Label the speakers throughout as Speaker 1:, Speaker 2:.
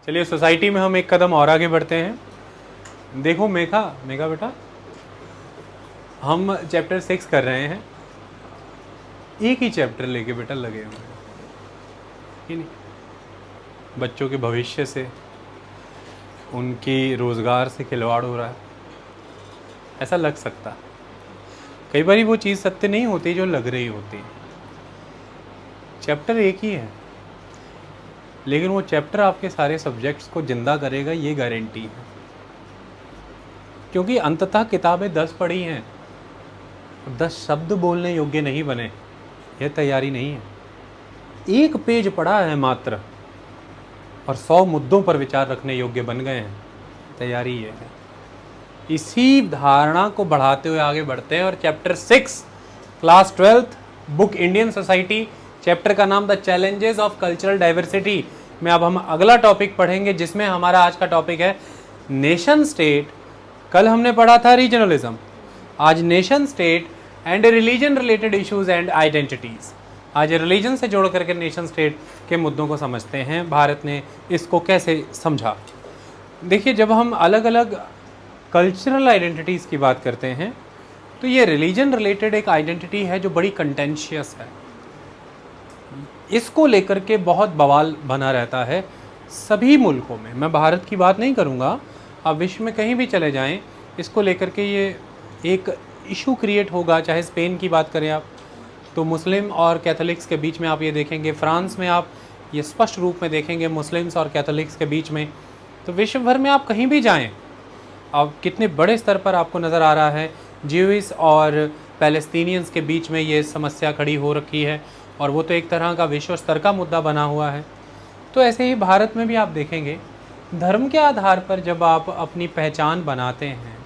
Speaker 1: चलिए सोसाइटी में हम एक कदम और आगे बढ़ते हैं। देखो मेघा मेघा बेटा, हम चैप्टर 6 कर रहे हैं। एक ही चैप्टर लेके बेटा लगे हुए हैं कि नहीं? बच्चों के भविष्य से, उनकी रोज़गार से खिलवाड़ हो रहा है, ऐसा लग सकता है। कई बार वो चीज़ सत्य नहीं होती जो लग रही होती है। चैप्टर एक ही है, लेकिन वो चैप्टर आपके सारे सब्जेक्ट्स को जिंदा करेगा, ये गारंटी है। क्योंकि अंततः किताबें 10 पढ़ी हैं, 10 शब्द बोलने योग्य नहीं बने, यह तैयारी नहीं है। एक पेज पढ़ा है मात्र और 100 मुद्दों पर विचार रखने योग्य बन गए हैं, तैयारी ये है। इसी धारणा को बढ़ाते हुए आगे बढ़ते हैं और chapter 6 class 12th book Indian society, chapter का नाम the challenges of cultural diversity में अब हम अगला टॉपिक पढ़ेंगे, जिसमें हमारा आज का टॉपिक है नेशन स्टेट। कल हमने पढ़ा था रीजनलिज्म, आज nation state and religion related issues and identities. आज रिलीजन से जोड़ करके नेशन स्टेट के मुद्दों को समझते हैं, भारत ने इसको कैसे समझा। देखिए, जब हम अलग अलग कल्चरल आइडेंटिटीज़ की बात करते हैं तो ये रिलीजन रिलेटेड एक आइडेंटिटी है जो बड़ी कंटेंशियस है। इसको लेकर के बहुत बवाल बना रहता है सभी मुल्कों में। मैं भारत की बात नहीं करूँगा, आप विश्व में कहीं भी चले जाएं, इसको लेकर के ये एक इशू क्रिएट होगा। चाहे स्पेन की बात करें आप, तो मुस्लिम और कैथोलिक्स के बीच में आप ये देखेंगे। फ्रांस में आप ये स्पष्ट रूप में देखेंगे मुस्लिम्स और कैथोलिक्स के बीच में। तो विश्व भर में आप कहीं भी जाएं, अब कितने बड़े स्तर पर आपको नज़र आ रहा है ज्यूइश और पैलेस्टीनियंस के बीच में ये समस्या खड़ी हो रखी है, और वो तो एक तरह का विश्व स्तर का मुद्दा बना हुआ है। तो ऐसे ही भारत में भी आप देखेंगे, धर्म के आधार पर जब आप अपनी पहचान बनाते हैं,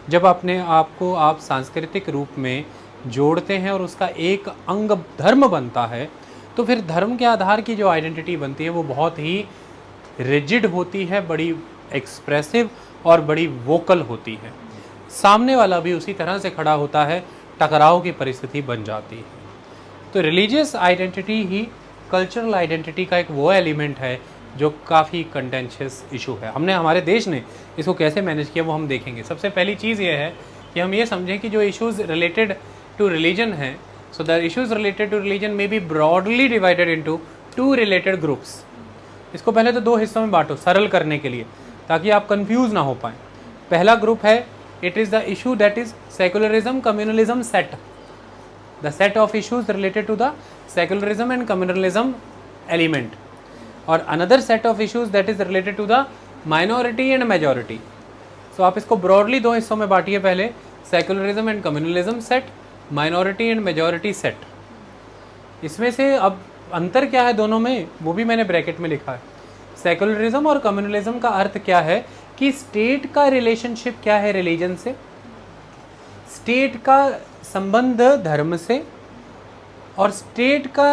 Speaker 1: जब अपने आप को आप सांस्कृतिक रूप में जोड़ते हैं और उसका एक अंग धर्म बनता है, तो फिर धर्म के आधार की जो आइडेंटिटी बनती है वो बहुत ही रिजिड होती है, बड़ी एक्सप्रेसिव और बड़ी वोकल होती है। सामने वाला भी उसी तरह से खड़ा होता है, टकराव की परिस्थिति बन जाती है। तो रिलीजियस आइडेंटिटी ही कल्चरल आइडेंटिटी का एक वो एलिमेंट है जो काफ़ी कंटेंशियस इशू है। हमने, हमारे देश ने इसको कैसे मैनेज किया वो हम देखेंगे। सबसे पहली चीज़ ये है कि हम ये समझें कि जो इश्यूज़ रिलेटेड टू रिलीजन हैं, so the issues related to religion may be broadly divided into 2 related groups. इसको पहले तो 2 हिस्सों में बांटो सरल करने के लिए, ताकि आप कंफ्यूज ना हो पाएँ। पहला ग्रुप है, it is the issue that is secularism communalism set, the set of issues related to the secularism and communalism element, और another set of issues that is related to the minority and majority. So आप इसको broadly 2 हिस्सों में बांटिए, पहले secularism and communalism set, minority and majority set. इसमें से अब अंतर क्या है दोनों में, वो भी मैंने ब्रैकेट में लिखा है। सेकुलरिज्म और कम्युनलिज्म का अर्थ क्या है कि स्टेट का रिलेशनशिप क्या है रिलीजन से, स्टेट का संबंध धर्म से, और स्टेट का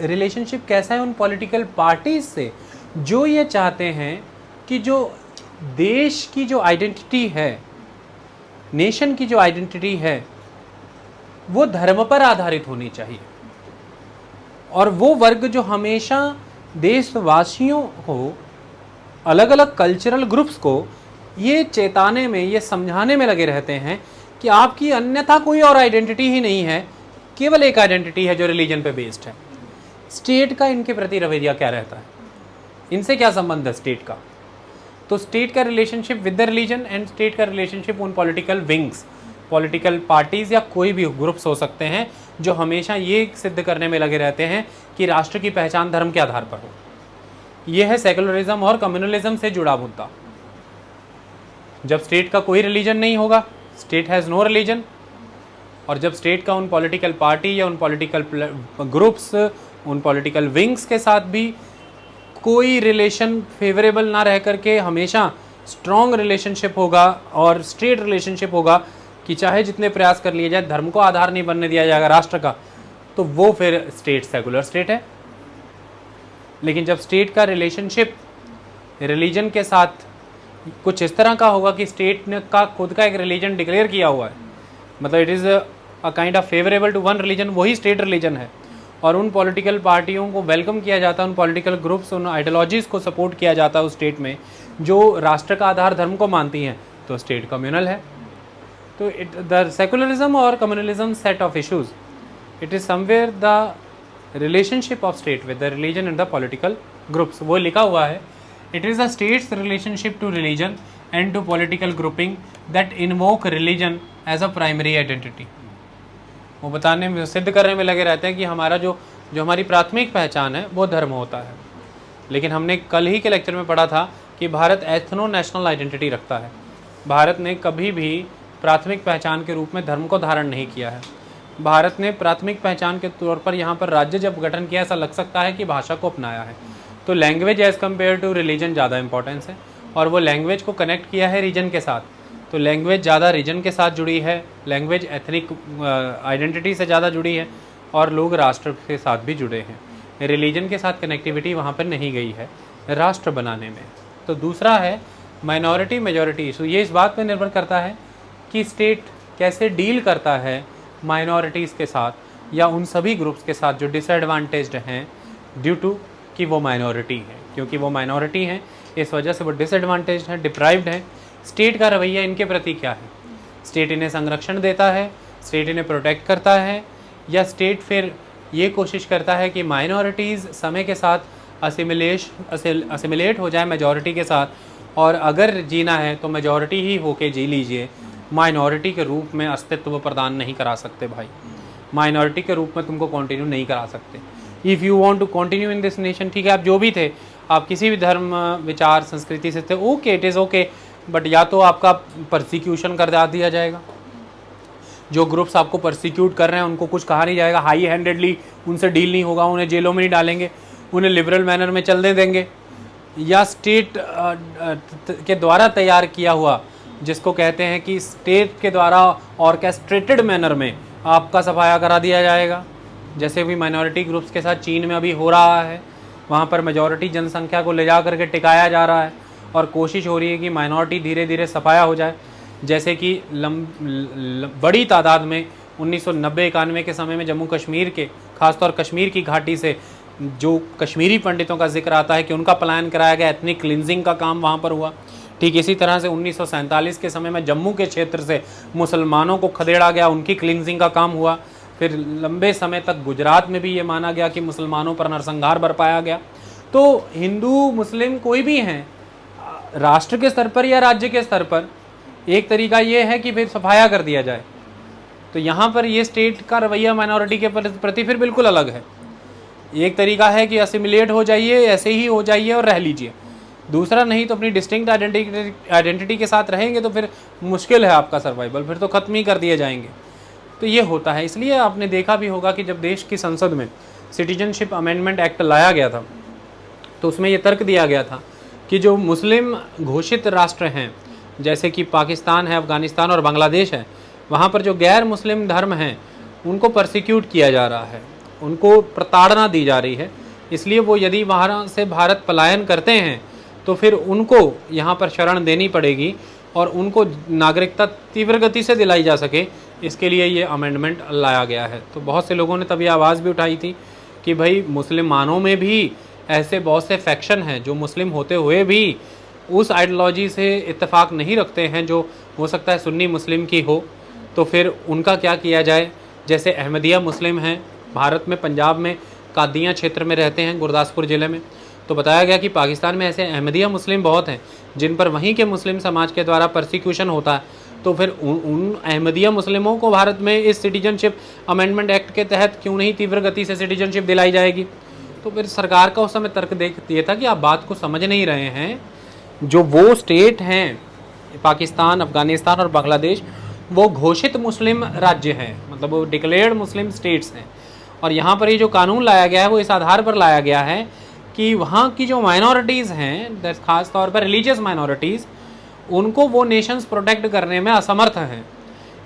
Speaker 1: रिलेशनशिप कैसा है उन पॉलिटिकल पार्टीज से जो ये चाहते हैं कि जो देश की जो आइडेंटिटी है, नेशन की जो आइडेंटिटी है, वो धर्म पर आधारित होनी चाहिए। और वो वर्ग जो हमेशा देशवासियों को, अलग अलग कल्चरल ग्रुप्स को ये चेताने में, ये समझाने में लगे रहते हैं कि आपकी अन्यथा कोई और आइडेंटिटी ही नहीं है, केवल एक आइडेंटिटी है जो रिलीजन पे बेस्ड है। स्टेट का इनके प्रति रवैया क्या रहता है, इनसे क्या संबंध है स्टेट का? तो स्टेट का relationship with the religion and state का रिलेशनशिप उन पॉलिटिकल विंग्स, पॉलिटिकल पार्टीज़ या कोई भी ग्रुप्स हो सकते हैं जो हमेशा ये सिद्ध करने में लगे रहते हैं कि राष्ट्र की पहचान धर्म के आधार पर हो। यह है सेकुलरिज्म और कम्युनलिज्म से जुड़ा मुद्दा। जब स्टेट का कोई रिलीजन नहीं होगा, स्टेट हैज़ नो रिलीजन, और जब स्टेट का उन पॉलिटिकल पार्टी या उन पॉलिटिकल ग्रुप्स, उन पॉलिटिकल विंग्स के साथ भी कोई रिलेशन फेवरेबल ना रह करके हमेशा स्ट्रॉन्ग रिलेशनशिप होगा और स्ट्रेट रिलेशनशिप होगा कि चाहे जितने प्रयास कर लिए जाए धर्म को आधार नहीं बनने दिया जाएगा राष्ट्र का, तो वो फिर स्टेट सेकुलर स्टेट है। लेकिन जब स्टेट का रिलेशनशिप रिलीजन के साथ कुछ इस तरह का होगा कि स्टेट ने का खुद का एक रिलीजन डिक्लेयर किया हुआ है, मतलब it is a kind of favourable to one religion, वही स्टेट रिलीजन है, और उन पॉलिटिकल पार्टियों को वेलकम किया जाता है, उन पॉलिटिकल ग्रुप्स, उन आइडियोलॉजीज़ को सपोर्ट किया जाता है उस स्टेट में जो राष्ट्र का आधार धर्म को मानती हैं, तो स्टेट कम्युनल है। तो द सेकुलरिज्म और communalism set of issues, it is somewhere the relationship of state with the religion and the political groups. वो लिखा हुआ है, it is the state's relationship to religion and to political grouping that invoke religion as a primary identity. वो बताने में, सिद्ध करने में लगे रहते हैं कि हमारा जो हमारी प्राथमिक पहचान है वो धर्म होता है। लेकिन हमने कल ही के लेक्चर में पढ़ा था कि भारत एथनो नेशनल आइडेंटिटी रखता है। भारत ने कभी भी प्राथमिक पहचान के रूप में धर्म को धारण नहीं किया है। भारत ने प्राथमिक पहचान के तौर पर यहाँ पर राज्य जब गठन किया, ऐसा लग सकता है कि भाषा को अपनाया है। तो language as compare to religion ज़्यादा इंपॉर्टेंस है, और वो लैंग्वेज को कनेक्ट किया है रीजन के साथ। तो लैंग्वेज ज़्यादा रीजन के साथ जुड़ी है, लैंग्वेज एथनिक आइडेंटिटी से ज़्यादा जुड़ी है, और लोग राष्ट्र के साथ भी जुड़े हैं। रिलीजन के साथ कनेक्टिविटी वहाँ पर नहीं गई है राष्ट्र बनाने में। तो दूसरा है माइनॉरिटी मेजॉरिटी इशू। ये इस बात पर निर्भर करता है कि स्टेट कैसे डील करता है माइनॉरिटीज़ के साथ या उन सभी ग्रुप्स के साथ जो डिसएडवांटेज्ड हैं ड्यू टू कि वो माइनॉरिटी है। क्योंकि वो माइनॉरिटी हैं, इस वजह से वो डिसएडवांटेज्ड हैं, डिप्राइव्ड हैं। स्टेट का रवैया इनके प्रति क्या है? स्टेट इन्हें संरक्षण देता है, स्टेट इन्हें प्रोटेक्ट करता है, या स्टेट फिर ये कोशिश करता है कि माइनॉरिटीज़ समय के साथ असिमिलेट हो जाए मेजॉरिटी के साथ, और अगर जीना है तो मेजॉरिटी ही होके जी लीजिए, माइनॉरिटी के रूप में अस्तित्व प्रदान नहीं करा सकते भाई। माइनॉरिटी के रूप में तुमको कंटिन्यू नहीं करा सकते। If you want to continue in this nation, ठीक है, आप जो भी थे, आप किसी भी धर्म, विचार, संस्कृति से थे, okay, it is okay, but या तो आपका परसिक्यूशन कर दिया जाएगा। जो ग्रुप्स आपको परसिक्यूट कर रहे हैं उनको कुछ कहा नहीं जाएगा, हाई हैंडेडली उनसे डील नहीं होगा, उन्हें जेलों में नहीं डालेंगे, उन्हें लिबरल मैनर में चलने देंगे, या स्टेट के द्वारा तैयार किया हुआ, जिसको कहते हैं कि स्टेट के द्वारा ऑर्केस्ट्रेटेड मैनर में आपका सफाया करा दिया जाएगा। जैसे भी माइनॉरिटी ग्रुप्स के साथ चीन में अभी हो रहा है, वहाँ पर मेजॉरिटी जनसंख्या को ले जा करके टिकाया जा रहा है, और कोशिश हो रही है कि माइनॉरिटी धीरे धीरे सफाया हो जाए। जैसे कि बड़ी तादाद में 1990-91 के समय में जम्मू कश्मीर के, खासतौर कश्मीर की घाटी से जो कश्मीरी पंडितों का जिक्र आता है कि उनका पलायन कराया गया, एथनिक क्लिनजिंग का काम वहाँ पर हुआ। ठीक इसी तरह से 1947 के समय में जम्मू के क्षेत्र से मुसलमानों को खदेड़ा गया, उनकी क्लिनजिंग का काम हुआ। फिर लंबे समय तक गुजरात में भी ये माना गया कि मुसलमानों पर नरसंहार बरपाया गया। तो हिंदू मुस्लिम कोई भी हैं, राष्ट्र के स्तर पर या राज्य के स्तर पर, एक तरीका ये है कि फिर सफाया कर दिया जाए। तो यहाँ पर ये स्टेट का रवैया माइनॉरिटी के प्रति फिर बिल्कुल अलग है। एक तरीका है कि असिमिलेट हो जाइए, ऐसे ही हो जाइए और रह लीजिए। दूसरा नहीं तो अपनी डिस्टिंक्ट आइडेंटिटी के साथ रहेंगे तो फिर मुश्किल है आपका सर्वाइवल, फिर तो ख़त्म ही कर दिए जाएंगे। तो ये होता है। इसलिए आपने देखा भी होगा कि जब देश की संसद में सिटीजनशिप अमेंडमेंट एक्ट लाया गया था, तो उसमें ये तर्क दिया गया था कि जो मुस्लिम घोषित राष्ट्र हैं, जैसे कि पाकिस्तान है, अफ़गानिस्तान और बांग्लादेश है, वहाँ पर जो गैर मुस्लिम धर्म हैं उनको परसिक्यूट किया जा रहा है, उनको प्रताड़ना दी जा रही है। इसलिए वो यदि वहाँ से भारत पलायन करते हैं तो फिर उनको यहाँ पर शरण देनी पड़ेगी, और उनको नागरिकता तीव्र गति से दिलाई जा सके, इसके लिए ये अमेंडमेंट लाया गया है। तो बहुत से लोगों ने तभी आवाज़ भी उठाई थी कि भाई मुसलमानों में भी ऐसे बहुत से फैक्शन हैं जो मुस्लिम होते हुए भी उस आइडियोलॉजी से इत्तेफाक नहीं रखते हैं जो हो सकता है सुन्नी मुस्लिम की हो, तो फिर उनका क्या किया जाए। जैसे अहमदिया मुस्लिम हैं भारत में, पंजाब में कादियाँ क्षेत्र में रहते हैं, गुरदासपुर ज़िले में। तो बताया गया कि पाकिस्तान में ऐसे अहमदिया मुस्लिम बहुत हैं जिन पर वहीं के मुस्लिम समाज के द्वारा परसिक्यूशन होता है। तो फिर उन अहमदिया मुस्लिमों को भारत में इस सिटीजनशिप अमेंडमेंट एक्ट के तहत क्यों नहीं तीव्र गति से सिटीजनशिप दिलाई जाएगी। तो फिर सरकार का उस समय तर्क दिया था कि आप बात को समझ नहीं रहे हैं। जो वो स्टेट हैं, पाकिस्तान, अफ़गानिस्तान और बांग्लादेश, वो घोषित मुस्लिम राज्य हैं, मतलब वो डिक्लेयर्ड मुस्लिम स्टेट्स हैं। और यहाँ पर ये जो कानून लाया गया है वो इस आधार पर लाया गया है कि वहाँ की जो माइनॉरिटीज़ हैं, ख़ास तौर पर रिलीजियस माइनॉरिटीज़, उनको वो नेशंस प्रोटेक्ट करने में असमर्थ हैं।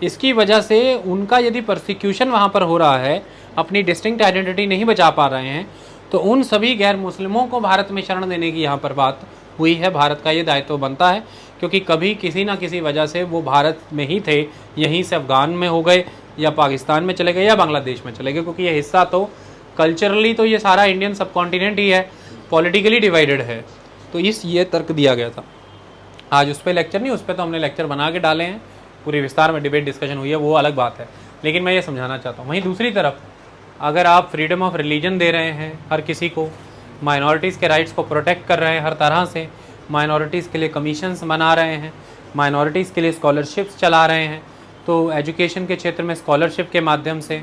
Speaker 1: इसकी वजह से उनका यदि परसिक्यूशन वहाँ पर हो रहा है, अपनी डिस्टिंक्ट आइडेंटिटी नहीं बचा पा रहे हैं, तो उन सभी गैर मुस्लिमों को भारत में शरण देने की यहाँ पर बात हुई है। भारत का ये दायित्व बनता है, क्योंकि कभी किसी ना किसी वजह से वो भारत में ही थे, यहीं से अफ़गान में हो गए या पाकिस्तान में चले गए या बांग्लादेश में चले गए, क्योंकि ये हिस्सा तो कल्चरली तो ये सारा इंडियन सब कॉन्टिनेंट ही है, पॉलिटिकली डिवाइडेड है। तो ये तर्क दिया गया था। आज उस पर लेक्चर नहीं, उस पर तो हमने लेक्चर बना के डाले हैं, पूरी विस्तार में डिबेट डिस्कशन हुई है, वो अलग बात है। लेकिन मैं ये समझाना चाहता हूँ, वहीं दूसरी तरफ अगर आप फ्रीडम ऑफ रिलीजन दे रहे हैं हर किसी को, माइनॉरिटीज़ के राइट्स को प्रोटेक्ट कर रहे हैं हर तरह से, माइनॉरिटीज़ के लिए कमीशंस बना रहे हैं, माइनॉरिटीज़ के लिए स्कॉलरशिप्स चला रहे हैं, तो एजुकेशन के क्षेत्र में स्कॉलरशिप के माध्यम से,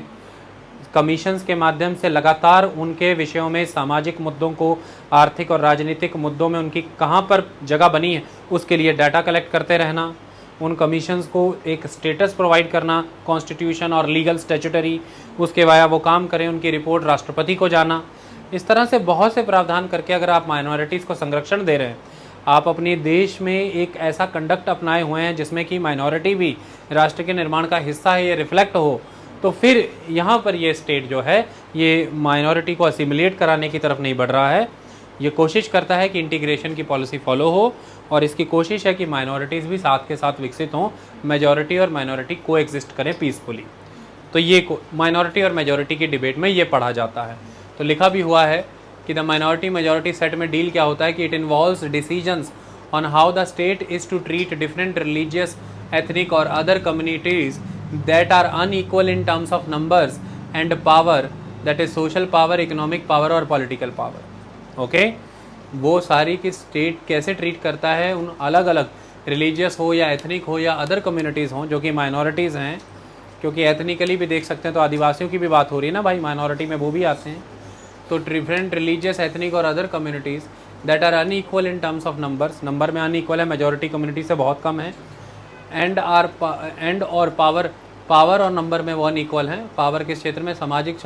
Speaker 1: कमीशंस के माध्यम से लगातार उनके विषयों में, सामाजिक मुद्दों को, आर्थिक और राजनीतिक मुद्दों में उनकी कहाँ पर जगह बनी है उसके लिए डाटा कलेक्ट करते रहना, उन कमीशंस को एक स्टेटस प्रोवाइड करना कॉन्स्टिट्यूशन और लीगल स्टैट्यूटरी, उसके वाया वो काम करें, उनकी रिपोर्ट राष्ट्रपति को जाना। इस तरह से बहुत से प्रावधान करके अगर आप माइनॉरिटीज़ को संरक्षण दे रहे हैं, आप अपने देश में एक ऐसा कंडक्ट अपनाए हुए हैं जिसमें कि माइनॉरिटी भी राष्ट्र के निर्माण का हिस्सा है, ये रिफ्लेक्ट हो, तो फिर यहाँ पर ये स्टेट जो है ये माइनॉरिटी को असिमिलेट कराने की तरफ नहीं बढ़ रहा है, ये कोशिश करता है कि इंटीग्रेशन की पॉलिसी फॉलो हो, और इसकी कोशिश है कि माइनॉरिटीज़ भी साथ के साथ विकसित हों, मेजॉरिटी और माइनॉरिटी को एग्जिस्ट करें पीसफुली। तो ये माइनॉरिटी और मेजॉरिटी की डिबेट में ये पढ़ा जाता है। तो लिखा भी हुआ है कि द माइनॉरिटी मेजॉरिटी सेट में डील क्या होता है कि it involves decisions on how the state is to treat different religious, ethnic और other communities that are unequal in terms of numbers and power, that is social power, economic power और political power. Okay वो सारी की state कैसे treat करता है उन अलग अलग रिलीजियस हो या एथनिक हो या अदर कम्युनिटीज़ हों जो कि माइनॉरिटीज़ हैं, क्योंकि एथनिकली भी देख सकते हैं तो आदिवासियों की भी बात हो रही है ना भाई, माइनॉरिटी में वो भी आते हैं। तो डिफरेंट रिलीजियस, एथनिक और other communities that are unequal in terms of numbers, number में अनईक्वल है, मेजॉरिटी कम्युनिटी से बहुत कम है, एंड और पावर और नंबर में वो अनईक्वल हैं। पावर के क्षेत्र में सामाजिक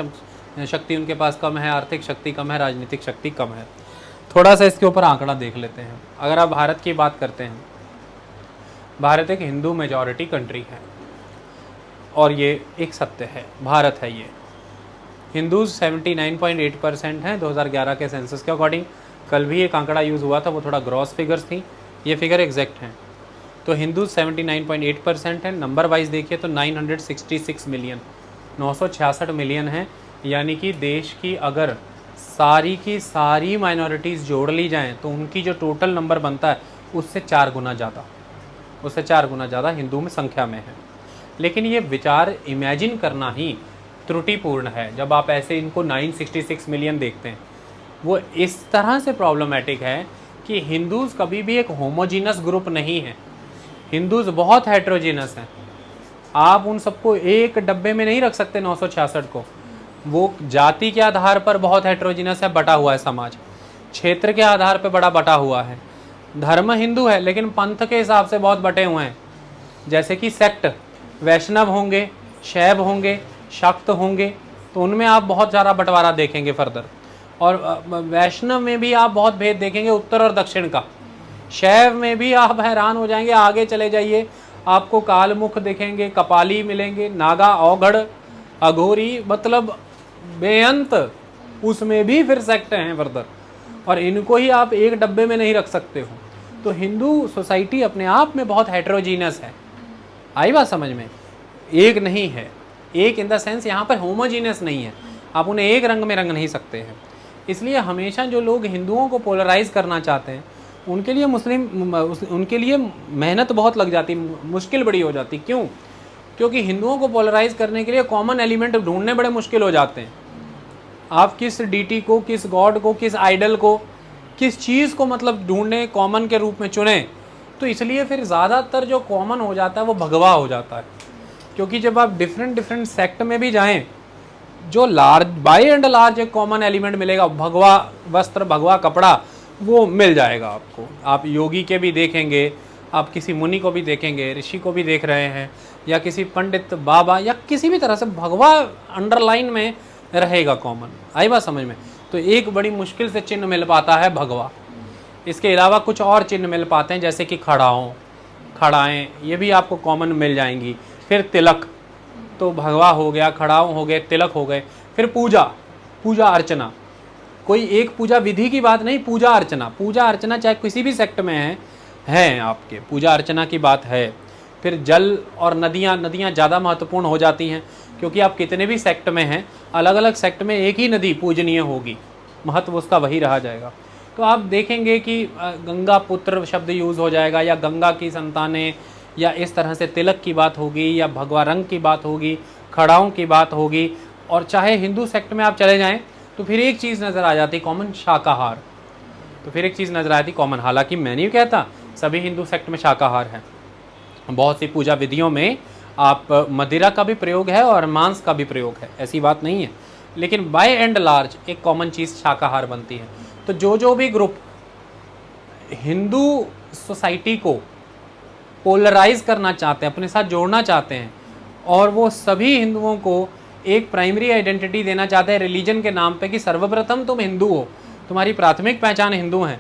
Speaker 1: शक्ति उनके पास कम है, आर्थिक शक्ति कम है, राजनीतिक शक्ति कम है। थोड़ा सा इसके ऊपर आंकड़ा देख लेते हैं। अगर आप भारत की बात करते हैं, भारत एक हिंदू मेजॉरिटी कंट्री है और ये एक सत्य है, भारत है ये। हिंदूज 79.8% हैं 2011 के सेंसस के अकॉर्डिंग। कल भी एक आंकड़ा यूज़ हुआ था, वो थोड़ा ग्रॉस फिगर्स थी, ये फिगर एग्जैक्ट हैं। तो हिंदू 79.8% है। नंबर वाइज देखिए तो 966 मिलियन, 966 मिलियन है। यानी कि देश की अगर सारी की सारी माइनॉरिटीज़ जोड़ ली जाएं तो उनकी जो टोटल नंबर बनता है उससे 4 गुना ज़्यादा हिंदू में संख्या में है। लेकिन ये विचार इमेजिन करना ही त्रुटिपूर्ण है। जब आप ऐसे इनको 966 मिलियन देखते हैं, वो इस तरह से प्रॉब्लमेटिक है कि हिंदूज़ कभी भी एक होमोजीनस ग्रुप नहीं है। हिंदूज़ बहुत हेट्रोजीनस हैं। आप उन सबको एक डब्बे में नहीं रख सकते 966 को। वो जाति के आधार पर बहुत हेट्रोजीनस है, बटा हुआ है समाज, क्षेत्र के आधार पर बड़ा बटा हुआ है। धर्म हिंदू है लेकिन पंथ के हिसाब से बहुत बटे हुए हैं। जैसे कि सेक्ट, वैष्णव होंगे, शैव होंगे, शाक्त होंगे, तो उनमें आप बहुत ज़्यादा बंटवारा देखेंगे फर्दर। और वैष्णव में भी आप बहुत भेद देखेंगे उत्तर और दक्षिण का। शैव में भी आप हैरान हो जाएंगे, आगे चले जाइए आपको कालमुख दिखेंगे, कपाली मिलेंगे, नागा, औघड़, अघोरी, मतलब बेअंत उसमें भी फिर सेक्ट हैं फर्दर, और इनको ही आप एक डब्बे में नहीं रख सकते हो। तो हिंदू सोसाइटी अपने आप में बहुत हेट्रोजीनस है। आई बात समझ में? एक नहीं है, एक इन द सेंस यहाँ पर होमोजीनस नहीं है, आप उन्हें एक रंग में रंग नहीं सकते हैं। इसलिए हमेशा जो लोग हिंदुओं को पोलराइज करना चाहते हैं उनके लिए उनके लिए मेहनत बहुत लग जाती, मुश्किल बड़ी हो जाती। क्यों? क्योंकि हिंदुओं को पोलराइज करने के लिए कॉमन एलिमेंट ढूंढने बड़े मुश्किल हो जाते हैं। आप किस डीटी को, किस गॉड को, किस आइडल को, किस चीज़ को मतलब ढूंढने कॉमन के रूप में चुने, तो इसलिए फिर ज़्यादातर जो कॉमन हो जाता है वो भगवा हो जाता है। क्योंकि जब आप डिफरेंट सेक्ट में भी जाएं, जो लार्ज बाय एंड लार्ज एक कॉमन एलिमेंट मिलेगा, भगवा वस्त्र, भगवा कपड़ा, वो मिल जाएगा आपको। आप योगी के भी देखेंगे, आप किसी मुनि को भी देखेंगे, ऋषि को भी देख रहे हैं, या किसी पंडित बाबा, या किसी भी तरह से भगवा अंडरलाइन में रहेगा कॉमन। आई बात समझ में? तो एक बड़ी मुश्किल से चिन्ह मिल पाता है भगवा। इसके अलावा कुछ और चिन्ह मिल पाते हैं, जैसे कि खड़ाएँ, ये भी आपको कॉमन मिल जाएंगी। फिर तिलक, तो भगवा हो गया, खड़ाऊ हो गए, तिलक हो गए। फिर पूजा अर्चना, कोई एक पूजा विधि की बात नहीं, पूजा अर्चना चाहे किसी भी सेक्ट में है आपके, पूजा अर्चना की बात है। फिर जल और नदियाँ ज़्यादा महत्वपूर्ण हो जाती हैं, क्योंकि आप कितने भी सेक्ट में हैं, अलग अलग सेक्ट में एक ही नदी पूजनीय होगी, महत्व उसका वही रहा जाएगा। तो आप देखेंगे कि गंगा पुत्र शब्द यूज़ हो जाएगा, या गंगा की संतानें, या इस तरह से तिलक की बात होगी, या भगवा रंग की बात होगी, खड़ाओं की बात होगी। और चाहे हिंदू सेक्ट में आप चले जाएं तो फिर एक चीज़ नज़र आ जाती, कॉमन शाकाहार। तो फिर एक चीज़ नज़र आती कॉमन, हालांकि मैं नहीं कहता सभी हिंदू सेक्ट में शाकाहार है, बहुत सी पूजा विधियों में आप मदिरा का भी प्रयोग है और मांस का भी प्रयोग है, ऐसी बात नहीं है, लेकिन बाय एंड लार्ज एक कॉमन चीज़ शाकाहार बनती है। तो जो भी ग्रुप हिंदू सोसाइटी को पोलराइज करना चाहते हैं, अपने साथ जोड़ना चाहते हैं, और वो सभी हिंदुओं को एक प्राइमरी आइडेंटिटी देना चाहते हैं रिलीजन के नाम पे कि सर्वप्रथम तुम हिंदू हो, तुम्हारी प्राथमिक पहचान हिंदू हैं,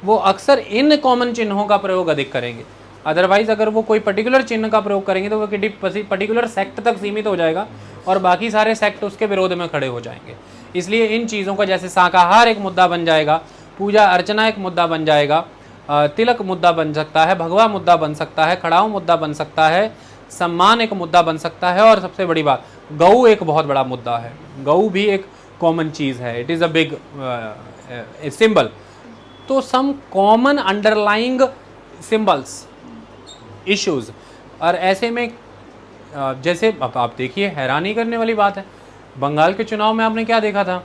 Speaker 1: वो अक्सर इन कॉमन चिन्हों का प्रयोग अधिक करेंगे। अदरवाइज अगर वो कोई पर्टिकुलर चिन्ह का प्रयोग करेंगे तो वो किसी पर्टिकुलर सेक्ट तक सीमित हो जाएगा और बाकी सारे सेक्ट उसके विरोध में खड़े हो जाएंगे। इसलिए इन चीज़ों का, जैसे शाकाहार एक मुद्दा बन जाएगा, पूजा अर्चना एक मुद्दा बन जाएगा, तिलक मुद्दा बन सकता है, भगवा मुद्दा बन सकता है, खड़ाऊ मुद्दा बन सकता है, सम्मान एक मुद्दा बन सकता है, और सबसे बड़ी बात गऊ एक बहुत बड़ा मुद्दा है। गऊ भी एक कॉमन चीज़ है, it is a big symbol. तो some common underlying symbols, issues, और ऐसे में जैसे अब आप देखिए, हैरानी करने वाली बात है, बंगाल के चुनाव में आपने क्या देखा था,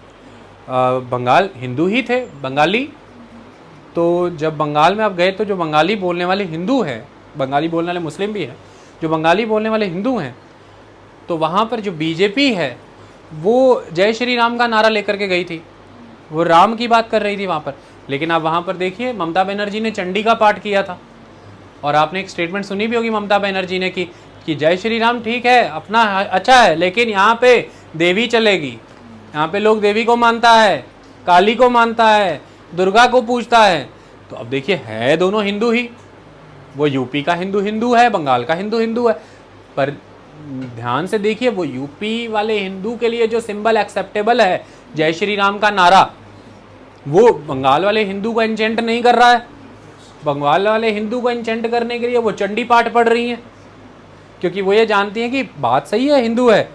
Speaker 1: बंगाल हिंदू ही थे, बंगाली। तो जब बंगाल में आप गए तो जो बंगाली बोलने वाले हिंदू हैं, बंगाली बोलने वाले मुस्लिम भी हैं, जो बंगाली बोलने वाले हिंदू हैं, तो वहाँ पर जो बीजेपी है वो जय श्री राम का नारा लेकर के गई थी, वो राम की बात कर रही थी वहाँ पर। लेकिन आप वहाँ पर देखिए, ममता बनर्जी ने चंडी का पाठ किया था, और आपने एक स्टेटमेंट सुनी भी होगी ममता बनर्जी ने कि जय श्री राम ठीक है, अपना अच्छा है, लेकिन यहाँ पे देवी चलेगी, यहाँ पे लोग देवी को मानता है, काली को मानता है, दुर्गा को पूजता है। तो अब देखिए, है दोनों हिंदू ही, वो यूपी का हिंदू हिंदू है, बंगाल का हिंदू हिंदू है, पर ध्यान से देखिए, वो यूपी वाले हिंदू के लिए जो सिंबल एक्सेप्टेबल है, जय श्री राम का नारा, वो बंगाल वाले हिंदू को इंचेंट नहीं कर रहा है। बंगाल वाले हिंदू को इंचेंट करने के लिए वो चंडी पाठ पढ़ रही हैं, क्योंकि वो ये जानती हैं कि बात सही है, हिंदू है,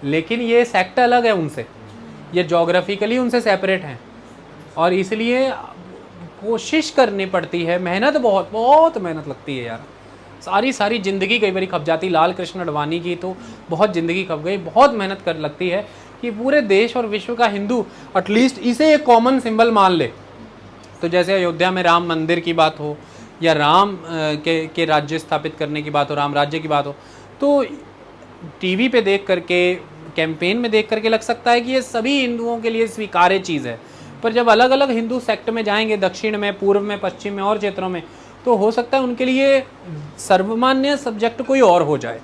Speaker 1: लेकिन ये सेक्ट अलग है उनसे, ये जोग्राफिकली उनसे सेपरेट हैं, और इसलिए कोशिश करनी पड़ती है, मेहनत बहुत बहुत मेहनत लगती है यार, सारी ज़िंदगी कई बार खप जाती। लाल कृष्ण अडवाणी की तो बहुत ज़िंदगी खप गई, बहुत मेहनत कर लगती है कि पूरे देश और विश्व का हिंदू एटलीस्ट इसे एक कॉमन सिंबल मान ले। तो जैसे अयोध्या में राम मंदिर की बात हो, या राम के राज्य स्थापित करने की बात हो, राम राज्य की बात हो, तो टीवी पे देख करके, कैंपेन में देख करके लग सकता है कि ये सभी हिंदुओं के लिए स्वीकार्य चीज़ है, पर जब अलग अलग हिंदू सेक्ट में जाएंगे, दक्षिण में, पूर्व में, पश्चिम में और क्षेत्रों में, तो हो सकता है उनके लिए सर्वमान्य सब्जेक्ट कोई और हो जाए,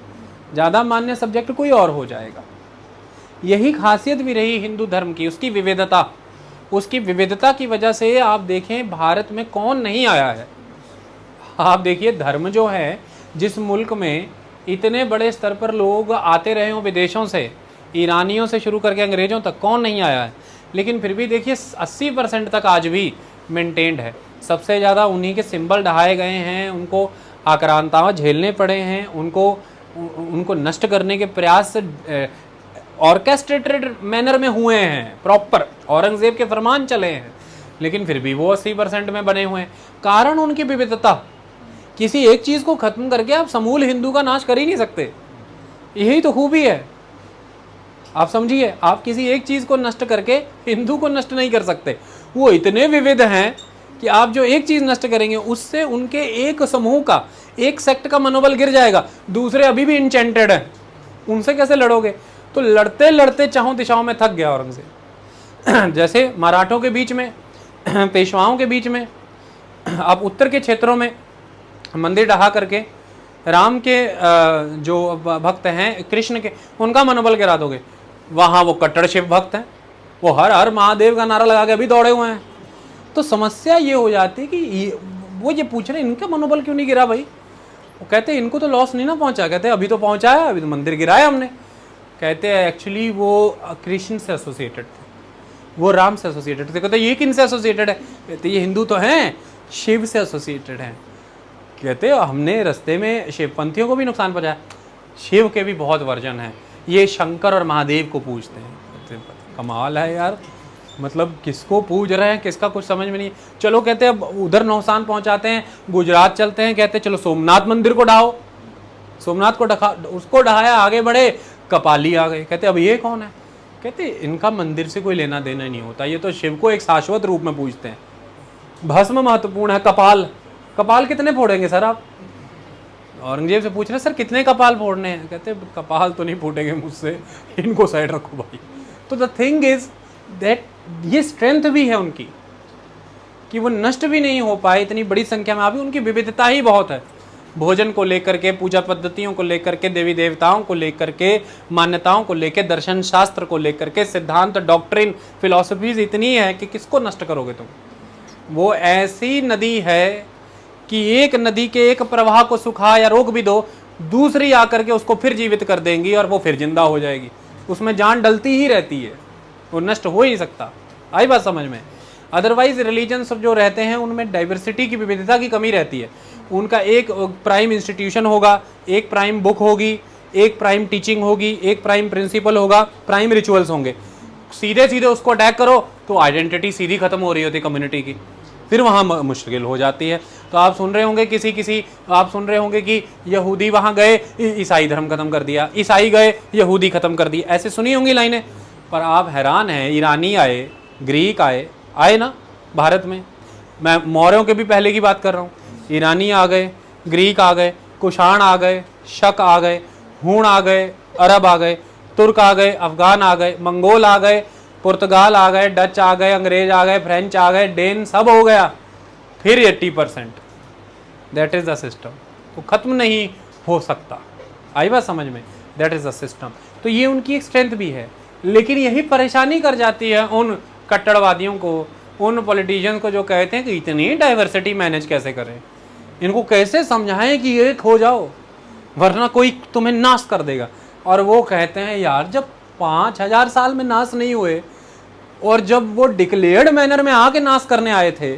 Speaker 1: ज़्यादा मान्य सब्जेक्ट कोई और हो जाएगा। यही खासियत भी रही हिंदू धर्म की, उसकी विविधता। उसकी विविधता की वजह से आप देखें भारत में कौन नहीं आया है। आप देखिए, धर्म जो है, जिस मुल्क में इतने बड़े स्तर पर लोग आते रहे हों विदेशों से, ईरानियों से शुरू करके अंग्रेज़ों तक, कौन नहीं आया है, लेकिन फिर भी देखिए 80% तक आज भी मेंटेन्ड है। सबसे ज़्यादा उन्हीं के सिंबल ढहाए गए हैं, उनको आक्रांताएं झेलने पड़े हैं, उनको नष्ट करने के प्रयास ऑर्केस्ट्रेटेड मैनर में हुए हैं, प्रॉपर औरंगजेब के फरमान चले हैं, लेकिन फिर भी वो 80% में बने हुए हैं। कारण उनकी विविधता। किसी एक चीज़ को ख़त्म करके आप समूल हिंदू का नाश कर ही नहीं सकते, यही तो खूबी है। आप समझिए, आप किसी एक चीज़ को नष्ट करके हिंदू को नष्ट नहीं कर सकते। वो इतने विविध हैं कि आप जो एक चीज़ नष्ट करेंगे उससे उनके एक समूह का, एक सेक्ट का मनोबल गिर जाएगा, दूसरे अभी भी इंचेंटेड हैं, उनसे कैसे लड़ोगे? तो लड़ते लड़ते चारों दिशाओं में थक गया औरंगजेब। जैसे मराठों के बीच में, पेशवाओं के बीच में, आप उत्तर के क्षेत्रों में मंदिर ढहा करके राम के जो भक्त हैं, कृष्ण के, उनका मनोबल गिरा दोगे। वहाँ वो कट्टर शिव भक्त हैं, वो हर हर महादेव का नारा लगा के अभी दौड़े हुए हैं। तो समस्या ये हो जाती है कि वो ये पूछ रहे इनका मनोबल क्यों नहीं गिरा भाई। वो कहते इनको तो लॉस नहीं ना पहुंचा, कहते अभी तो पहुंचाया, अभी तो मंदिर गिराया हमने। कहते हैं एक्चुअली वो कृष्ण से एसोसिएटेड थे, वो राम से एसोसिएटेड थे। कहते ये किन से एसोसिएटेड है? कहते ये हिंदू तो हैं, शिव से एसोसिएटेड हैं। कहते हमने रास्ते में शिवपंथियों को भी नुकसान पहुंचाया। शिव के भी बहुत वर्जन हैं, ये शंकर और महादेव को पूजते हैं। कमाल है यार, मतलब किसको पूज रहे हैं, किसका कुछ समझ में नहीं। चलो कहते हैं अब उधर नुकसान पहुंचाते हैं, गुजरात चलते हैं, कहते हैं चलो सोमनाथ मंदिर को ढाओ, सोमनाथ को उसको ढहाया, आगे बढ़े, कपाली आ गए। कहते अब ये कौन है? कहते इनका मंदिर से कोई लेना देना नहीं होता, ये तो शिव को एक शाश्वत रूप में पूजते हैं। भस्म महत्वपूर्ण है, कपाल, कपाल कितने फोड़ेंगे सर आप? औरंगजेब से पूछ रहे सर कितने कपाल फोड़ने हैं? कहते कपाल तो नहीं फूटेंगे मुझसे, इनको साइड रखो भाई। तो द थिंग इज दैट ये स्ट्रेंथ भी है उनकी कि वो नष्ट भी नहीं हो पाए इतनी बड़ी संख्या में। अभी उनकी विविधता ही बहुत है, भोजन को लेकर के, पूजा पद्धतियों को लेकर के, देवी देवताओं को लेकर के, मान्यताओं को लेकर, दर्शन शास्त्र को लेकर के, सिद्धांत, डॉक्ट्रिन, फिलॉसफीज इतनी है कि किसको नष्ट करोगे तुम। वो ऐसी नदी है कि एक नदी के एक प्रवाह को सुखा या रोक भी दो, दूसरी आकर के उसको फिर जीवित कर देंगी और वो फिर जिंदा हो जाएगी। उसमें जान डलती ही रहती है, वो नष्ट हो ही नहीं सकता। आई बात समझ में? अदरवाइज रिलीजन्स जो रहते हैं उनमें डाइवर्सिटी की, विविधता की कमी रहती है। उनका एक प्राइम इंस्टीट्यूशन होगा, एक प्राइम बुक होगी, एक प्राइम टीचिंग होगी, एक प्राइम प्रिंसिपल होगा, प्राइम रिचुअल्स होंगे। सीधे सीधे उसको अटैक करो तो आइडेंटिटी सीधी खत्म हो रही होती है कम्युनिटी की, फिर वहाँ मुश्किल हो जाती है। तो आप सुन रहे होंगे आप सुन रहे होंगे कि यहूदी वहाँ गए, ईसाई धर्म खत्म कर दिया, ईसाई गए, यहूदी खत्म कर दिया, ऐसे सुनी होंगी लाइनें। पर आप हैरान हैं, ईरानी आए, ग्रीक आए ना भारत में। मैं मौर्यों के भी पहले की बात कर रहा हूँ। ईरानी आ गए, ग्रीक आ गए, कुषाण आ गए, शक आ गए, हूण आ गए, अरब आ गए, तुर्क आ गए, अफगान आ गए, मंगोल आ गए, पुर्तगाल आ गए, डच आ गए, अंग्रेज आ गए, फ्रेंच आ गए, डेन, सब हो गया। फिर 80%, दैट इज द सिस्टम। तो खत्म नहीं हो सकता। आई बात समझ में? That is the system. तो ये उनकी एक स्ट्रेंथ भी है, लेकिन यही परेशानी कर जाती है उन कट्टरवादियों को, उन पॉलिटिशियंस को जो कहते हैं कि इतनी डाइवर्सिटी मैनेज कैसे करें, इनको कैसे समझाएं कि एक हो जाओ वरना कोई तुम्हें नाश कर देगा। और वो कहते हैं यार जब 5000 साल में नाश नहीं हुए और जब वो डिक्लेयर्ड मैनर में आके नाश करने आए थे,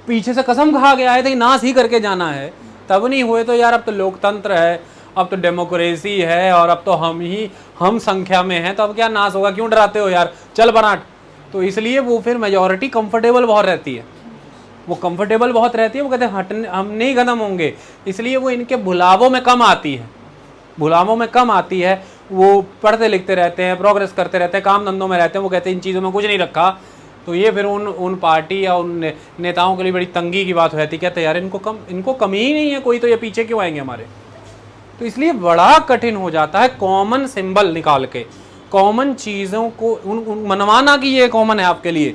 Speaker 1: पीछे से कसम खा के आए थे कि नाश ही करके जाना है, तब नहीं हुए तो यार अब तो लोकतंत्र है, अब तो डेमोक्रेसी है और अब तो हम संख्या में हैं, तो अब क्या नाश होगा, क्यों डराते हो यार, चल बनाट। तो इसलिए वो फिर मेजॉरिटी कंफर्टेबल बहुत रहती है, वो कंफर्टेबल बहुत रहती है। वो कहते हैं हटने हम नहीं खत्म होंगे, इसलिए वो इनके भुलावों में कम आती है, भुलावों में कम आती है। वो पढ़ते लिखते रहते हैं, प्रोग्रेस करते रहते हैं, काम धंधों में रहते हैं। वो कहते हैं इन चीज़ों में कुछ नहीं रखा। तो ये फिर उन पार्टी या उन नेताओं के लिए बड़ी तंगी की बात हो जाती है। कहते हैं यार इनको कमी ही नहीं है कोई, तो ये पीछे क्यों आएंगे हमारे। तो इसलिए बड़ा कठिन हो जाता है कॉमन सिंबल निकाल के, कॉमन चीज़ों को मनवाना कि ये कॉमन है आपके लिए।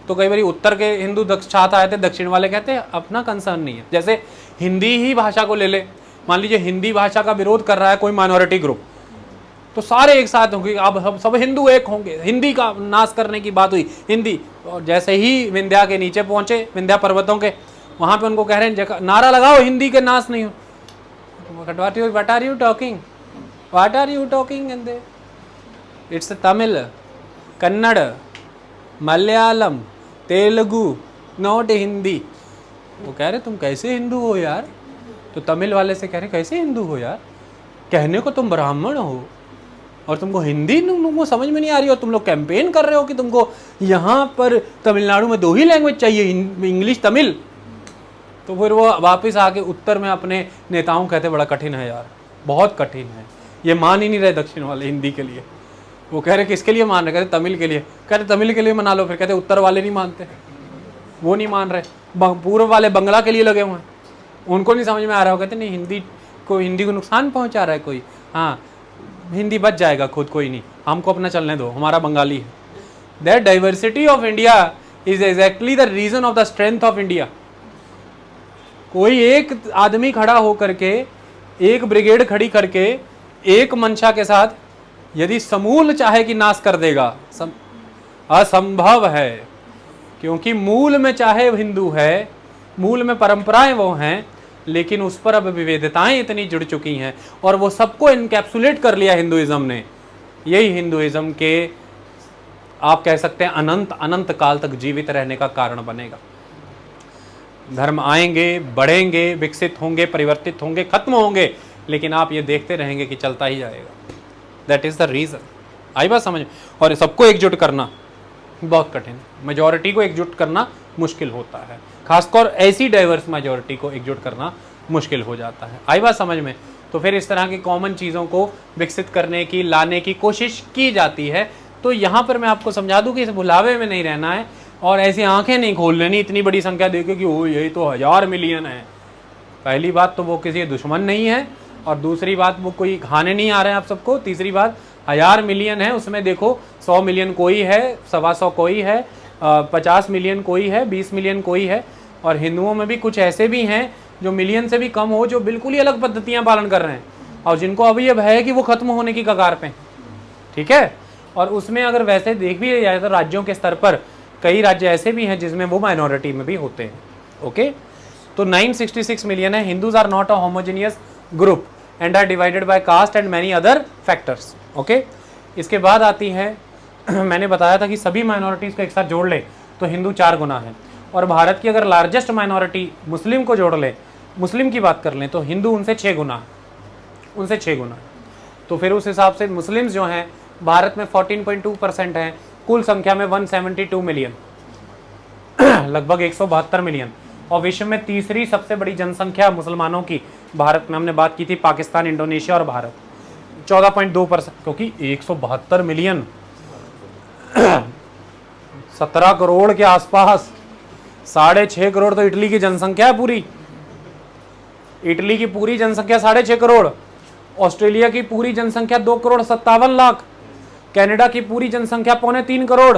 Speaker 1: तो कई बार उत्तर के हिंदू छात्र आए थे, दक्षिण वाले कहते हैं अपना कंसर्न नहीं है। जैसे हिंदी ही भाषा को ले ले, मान लीजिए हिंदी भाषा का विरोध कर रहा है कोई माइनॉरिटी ग्रुप, तो सारे एक साथ होंगे, अब हम सब हिंदू एक होंगे, हिंदी का नाश करने की बात हुई, हिंदी। और जैसे ही विंध्या के नीचे पहुंचे, विंध्या पर्वतों के, वहाँ पे उनको कह रहे हैं नारा लगाओ हिंदी के नाश नहीं हो। What are you talking? What are you talking? And it's Tamil, Kannada, Malayalam, Telugu, not Hindi. वो कह रहे तुम कैसे हिंदू हो यार। तो तमिल वाले से कह रहे कैसे हिंदू हो यार, कहने को तुम ब्राह्मण हो और तुमको हिंदी तुमको समझ में नहीं आ रही, और तुम लोग कैंपेन कर रहे हो कि तुमको यहाँ पर तमिलनाडु में 2 ही लैंग्वेज चाहिए, इंग्लिश तमिल। तो फिर वो वापस आके उत्तर में अपने नेताओं कहते बड़ा कठिन है यार, बहुत कठिन है, ये मान ही नहीं रहे दक्षिण वाले हिंदी के लिए। वो कह रहे किसके लिए मान रहे, कहते तमिल के लिए। कहते तमिल के लिए मना लो, फिर कहते उत्तर वाले नहीं मानते, वो नहीं मान रहे। पूर्व वाले बंगला के लिए लगे हुए हैं, उनको नहीं समझ में आ रहा हो, कहते नहीं हिंदी को नुकसान पहुंचा रहा है कोई, हाँ हिंदी बच जाएगा खुद, कोई नहीं, हमको अपना चलने दो, हमारा बंगाली है। That diversity of India is exactly the reason of the strength of India. कोई एक आदमी खड़ा होकर के, एक ब्रिगेड खड़ी करके, एक मंशा के साथ यदि समूल चाहे कि नाश कर देगा, असंभव है। क्योंकि मूल में चाहे हिंदू है, मूल में परंपराएं वो हैं, लेकिन उस पर अब विविधताएं इतनी जुड़ चुकी हैं और वो सबको इनकैप्सुलेट कर लिया हिंदुइज्म ने। यही हिंदुइज्म के आप कह सकते हैं अनंत अनंत काल तक जीवित रहने का कारण बनेगा। धर्म आएंगे, बढ़ेंगे, विकसित होंगे, परिवर्तित होंगे, खत्म होंगे, लेकिन आप ये देखते रहेंगे कि चलता ही जाएगा। That is the reason. आई बात समझ। और सबको एकजुट करना बहुत कठिन है, मेजॉरिटी को एकजुट करना मुश्किल होता है, खासकर ऐसी डाइवर्स मेजॉरिटी को एकजुट करना मुश्किल हो जाता है। आई बात समझ में। तो फिर इस तरह की कॉमन चीज़ों को विकसित करने की, लाने की कोशिश की जाती है। तो यहाँ पर मैं आपको समझा दूँ कि इस भुलावे में नहीं रहना है और ऐसी आंखें नहीं खोल लेनी इतनी बड़ी संख्या देखे कि ओ यही तो 1000 मिलियन है। पहली बात तो वो किसी दुश्मन नहीं है, और दूसरी बात वो कोई खाने नहीं आ रहे हैं आप सबको। तीसरी बात 1000 मिलियन है, उसमें देखो 100 मिलियन कोई है, 125 कोई है, 50 मिलियन कोई है, 20 मिलियन कोई है। और हिंदुओं में भी कुछ ऐसे भी हैं जो मिलियन से भी कम हो, जो बिल्कुल ही अलग पद्धतियाँ पालन कर रहे हैं और जिनको अभी अब है कि वो खत्म होने की कगार पे। ठीक है। और उसमें अगर वैसे देख भी जाए तो राज्यों के स्तर पर कई राज्य ऐसे भी हैं जिसमें वो माइनॉरिटी में भी होते हैं। ओके। तो 966 मिलियन है। Hindus are not a homogeneous group and are divided by caste and many other factors. Okay. इसके बाद आती है मैंने बताया था कि सभी माइनॉरिटीज़ को एक साथ जोड़ ले तो हिंदू 4 गुना है, और भारत की अगर लार्जेस्ट माइनॉरिटी मुस्लिम को जोड़ ले, मुस्लिम की बात कर लें, तो हिंदू उनसे 6 गुना, उनसे 6 गुना। तो फिर उस हिसाब से मुस्लिम्स जो हैं भारत में 14.2% हैं, कुल संख्या में 172 मिलियन लगभग 172 मिलियन। और विश्व में तीसरी सबसे बड़ी जनसंख्या मुसलमानों की भारत में, हमने बात की थी पाकिस्तान, इंडोनेशिया और भारत, 14.2%, क्योंकि 172 मिलियन 17 करोड़ के आसपास, 6.5 करोड़ तो इटली की जनसंख्या है पूरी। इटली की पूरी जनसंख्या 6.5 करोड़, ऑस्ट्रेलिया की पूरी जनसंख्या 2,57,00,000, कनाडा की पूरी जनसंख्या 2.25 करोड़,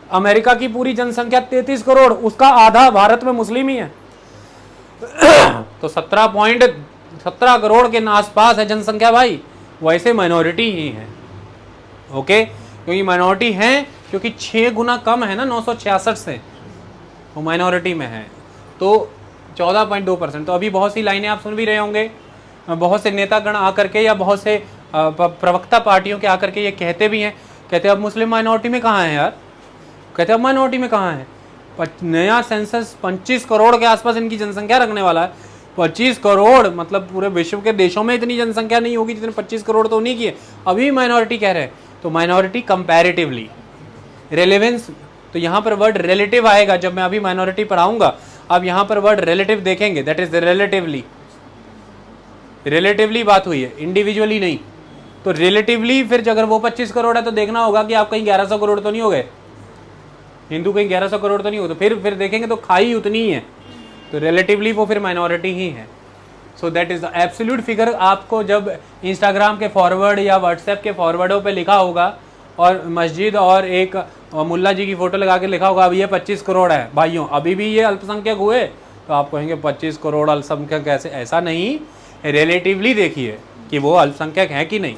Speaker 1: अमेरिका की पूरी जनसंख्या 33 करोड़, उसका आधा भारत में मुस्लिम ही है। तो 17 करोड़ के आसपास है जनसंख्या भाई, वैसे माइनॉरिटी ही है। ओके। क्योंकि माइनॉरिटी है, क्योंकि 6 गुना कम है ना 966 से, वो माइनॉरिटी में है। तो 14.2%। तो अभी बहुत सी लाइनें आप सुन भी रहे होंगे, बहुत से नेतागण आकर के या बहुत से प्रवक्ता पार्टियों के आकर के ये कहते भी हैं, कहते अब मुस्लिम माइनॉरिटी में कहाँ है यार, कहते अब माइनॉरिटी में कहाँ है। नया सेंसस 25 करोड़ के आसपास इनकी जनसंख्या रखने वाला है। 25 करोड़ मतलब पूरे विश्व के देशों में इतनी जनसंख्या नहीं होगी जितने 25 करोड़ तो उन्हीं की है, अभी माइनॉरिटी कह रहे हैं। तो माइनॉरिटी कंपैरेटिवली, रेलेवेंस, तो यहाँ पर वर्ड रिलेटिव आएगा जब मैं अभी माइनॉरिटी पढ़ाऊंगा। अब यहाँ पर वर्ड रिलेटिव देखेंगे, दैट इज रिलेटिवली, रिलेटिवली बात हुई है, इंडिविजुअली नहीं। तो रिलेटिवली फिर अगर वो 25 करोड़ है तो देखना होगा कि आप कहीं 1100 करोड़ तो नहीं हो गए, हिंदू कहीं 1100 करोड़ तो नहीं हो, तो फिर देखेंगे तो खाई उतनी ही है, तो रिलेटिवली वो फिर माइनॉरिटी ही है। So that is the absolute figure. आपको जब इंस्टाग्राम के फॉरवर्ड या व्हाट्सएप के फॉरवर्डों पे लिखा होगा और मस्जिद और एक मुल्ला जी की फोटो लगा के लिखा होगा अब ये 25 करोड़ है, भाइयों अभी भी ये अल्पसंख्यक हुए, तो आप कहेंगे 25 करोड़ अल्पसंख्यक कैसे, ऐसा नहीं, रिलेटिवली देखिए कि वो अल्पसंख्यक है कि नहीं।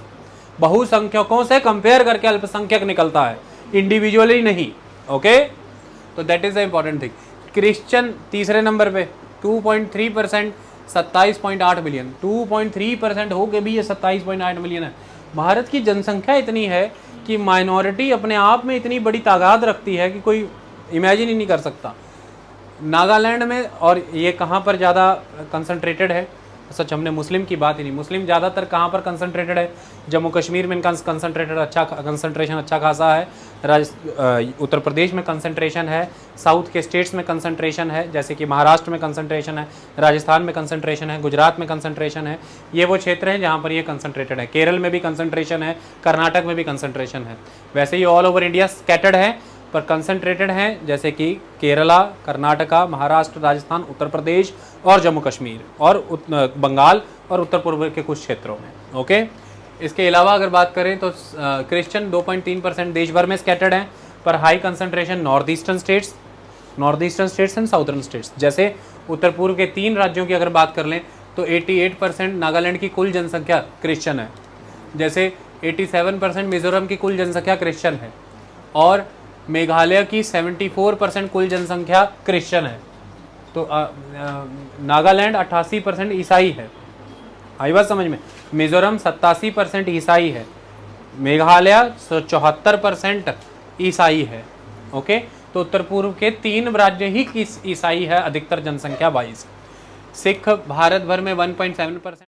Speaker 1: बहुसंख्यकों से कंपेयर करके अल्पसंख्यक निकलता है, इंडिविजुअली नहीं। ओके। तो that is the important thing. Christian तीसरे नंबर पे 2.3%, 27.8 मिलियन, 2.3% हो के भी ये 27.8 मिलियन है। भारत की जनसंख्या इतनी है कि माइनॉरिटी अपने आप में इतनी बड़ी तादाद रखती है कि कोई इमेजिन ही नहीं कर सकता। नागालैंड में, और ये कहाँ पर ज़्यादा कंसंट्रेटेड है, सच हमने मुस्लिम की बात ही नहीं, मुस्लिम ज़्यादातर कहाँ पर कंसंट्रेटेड है, जम्मू कश्मीर में इनका कंसंट्रेशन अच्छा खासा है, उत्तर प्रदेश में कंसंट्रेशन है, साउथ के स्टेट्स में कंसंट्रेशन है, जैसे कि महाराष्ट्र में कंसंट्रेशन है, राजस्थान में कंसंट्रेशन है, गुजरात में कंसंट्रेशन है। ये वो क्षेत्र हैं जहाँ पर ये कंसंट्रेटेड है। केरल में भी कंसंट्रेशन है, कर्नाटक में भी कंसंट्रेशन है। वैसे ये ऑल ओवर इंडिया स्कैटर्ड है पर कंसंट्रेटेड हैं, जैसे कि केरला, कर्नाटका, महाराष्ट्र, राजस्थान, उत्तर प्रदेश और जम्मू कश्मीर और बंगाल और उत्तर पूर्व के कुछ क्षेत्रों में। ओके। इसके अलावा अगर बात करें तो क्रिश्चियन 2.3% देश भर में स्कैटर्ड हैं, पर high concentration north eastern states and southern states. जैसे उत्तर पूर्व के 3 राज्यों की अगर बात कर लें तो 88% नागालैंड की कुल जनसंख्या क्रिश्चियन है, जैसे 87% मिजोरम की कुल जनसंख्या क्रिश्चियन है, और मेघालय की 74% कुल जनसंख्या क्रिश्चियन है। तो नागालैंड 88% ईसाई है, आई बात समझ में। मिजोरम 87% ईसाई है, मेघालय 74% ईसाई है। ओके। तो उत्तर पूर्व के 3 राज्य ही ईसाई है, अधिकतर जनसंख्या 22। सिख भारत भर में 1.7%।